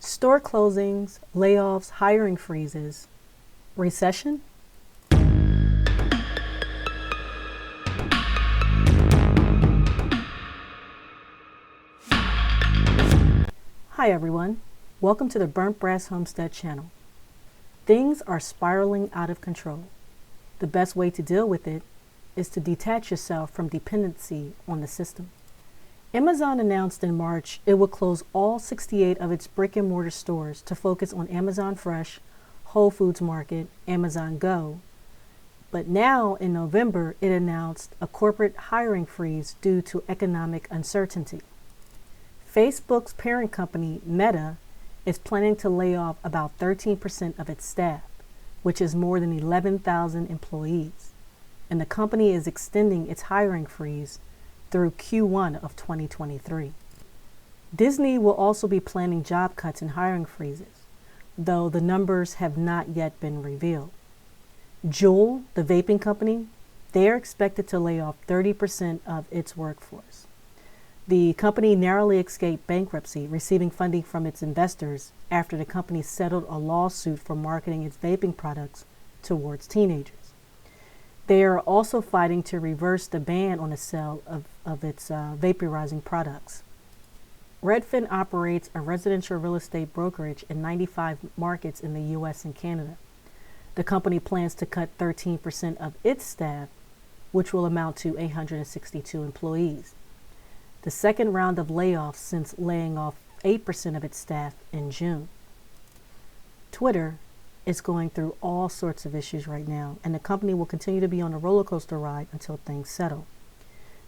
Store closings, layoffs, hiring freezes. Recession? Hi everyone, welcome to the Burnt Brass Homestead channel. Things are spiraling out of control. The best way to deal with it is to detach yourself from dependency on the system. Amazon announced in March it would close all 68 of its brick and mortar stores to focus on Amazon Fresh, Whole Foods Market, Amazon Go. But now in November, it announced a corporate hiring freeze due to economic uncertainty. Facebook's parent company, Meta, is planning to lay off about 13% of its staff, which is more than 11,000 employees. And the company is extending its hiring freeze through Q1 of 2023. Disney will also be planning job cuts and hiring freezes, though the numbers have not yet been revealed. Juul, the vaping company, they are expected to lay off 30% of its workforce. The company narrowly escaped bankruptcy, receiving funding from its investors after the company settled a lawsuit for marketing its vaping products towards teenagers. They are also fighting to reverse the ban on the sale of its vaporizing products. Redfin operates a residential real estate brokerage in 95 markets in the U.S. and Canada. The company plans to cut 13% of its staff, which will amount to 862 employees. The second round of layoffs since laying off 8% of its staff in June. Twitter is going through all sorts of issues right now, and the company will continue to be on a roller coaster ride until things settle.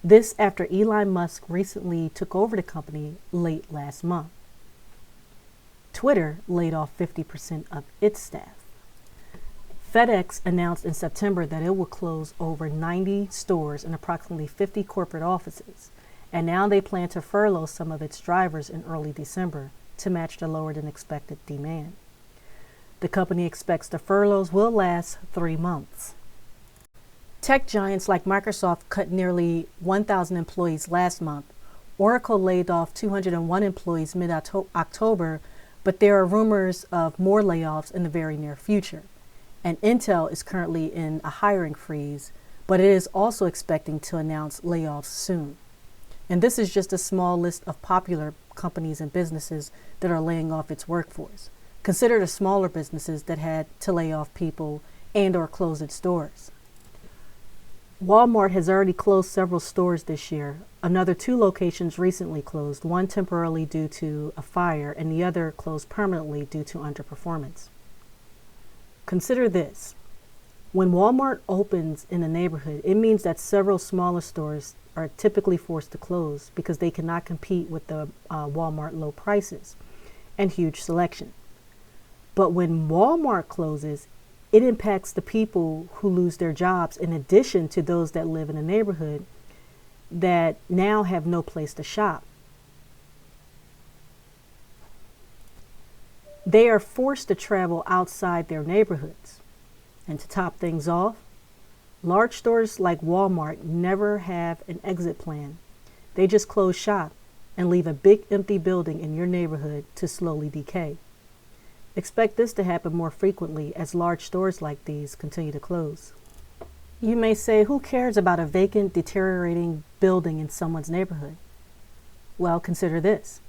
This after Elon Musk recently took over the company late last month. Twitter laid off 50% of its staff. FedEx announced in September that it will close over 90 stores and approximately 50 corporate offices, and now they plan to furlough some of its drivers in early December to match the lower than expected demand. The company expects the furloughs will last 3 months. Tech giants like Microsoft cut nearly 1,000 employees last month. Oracle laid off 201 employees mid-October, but there are rumors of more layoffs in the very near future. And Intel is currently in a hiring freeze, but it is also expecting to announce layoffs soon. And this is just a small list of popular companies and businesses that are laying off its workforce. Consider the smaller businesses that had to lay off people and or close its stores. Walmart has already closed several stores this year. Another 2 locations recently closed, one temporarily due to a fire and the other closed permanently due to underperformance. Consider this. When Walmart opens in a neighborhood, it means that several smaller stores are typically forced to close because they cannot compete with the Walmart low prices and huge selection. But when Walmart closes, it impacts the people who lose their jobs in addition to those that live in the neighborhood that now have no place to shop. They are forced to travel outside their neighborhoods. And to top things off, large stores like Walmart never have an exit plan. They just close shop and leave a big empty building in your neighborhood to slowly decay. Expect this to happen more frequently as large stores like these continue to close. You may say, who cares about a vacant, deteriorating building in someone's neighborhood? Well, consider this.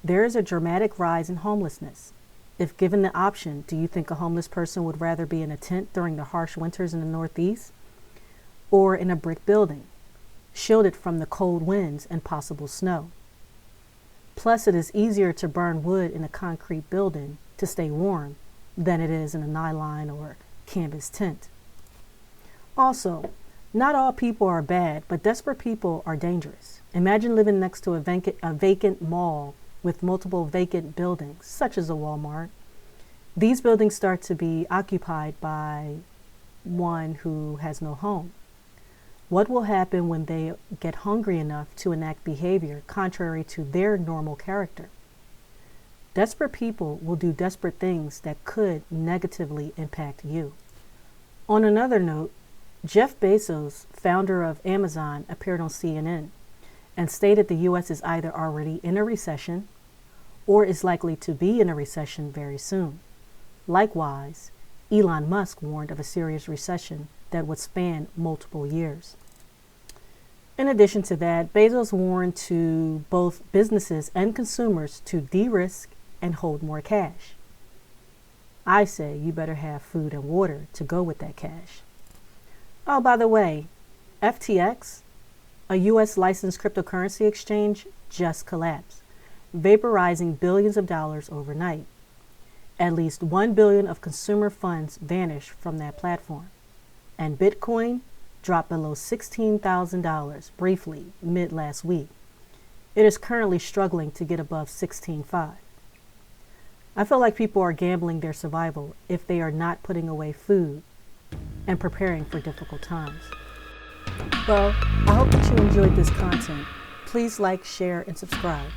There is a dramatic rise in homelessness. If given the option, do you think a homeless person would rather be in a tent during the harsh winters in the Northeast or in a brick building, shielded from the cold winds and possible snow? Plus, it is easier to burn wood in a concrete building to stay warm than it is in a nylon or canvas tent. Also, not all people are bad, but desperate people are dangerous. Imagine living next to a vacant mall with multiple vacant buildings, such as a Walmart. These buildings start to be occupied by one who has no home. What will happen when they get hungry enough to enact behavior contrary to their normal character? Desperate people will do desperate things that could negatively impact you. On another note, Jeff Bezos, founder of Amazon, appeared on CNN and stated the U.S. is either already in a recession or is likely to be in a recession very soon. Likewise, Elon Musk warned of a serious recession that would span multiple years. In addition to that, Bezos warned to both businesses and consumers to de-risk and hold more cash. I say you better have food and water to go with that cash. Oh, by the way, FTX, a U.S. licensed cryptocurrency exchange, just collapsed, vaporizing billions of dollars overnight. At least $1 billion of consumer funds vanished from that platform, and Bitcoin dropped below $16,000 briefly mid last week. It is currently struggling to get above 16.5. I feel like people are gambling their survival if they are not putting away food and preparing for difficult times. Well, I hope that you enjoyed this content. Please like, share, and subscribe.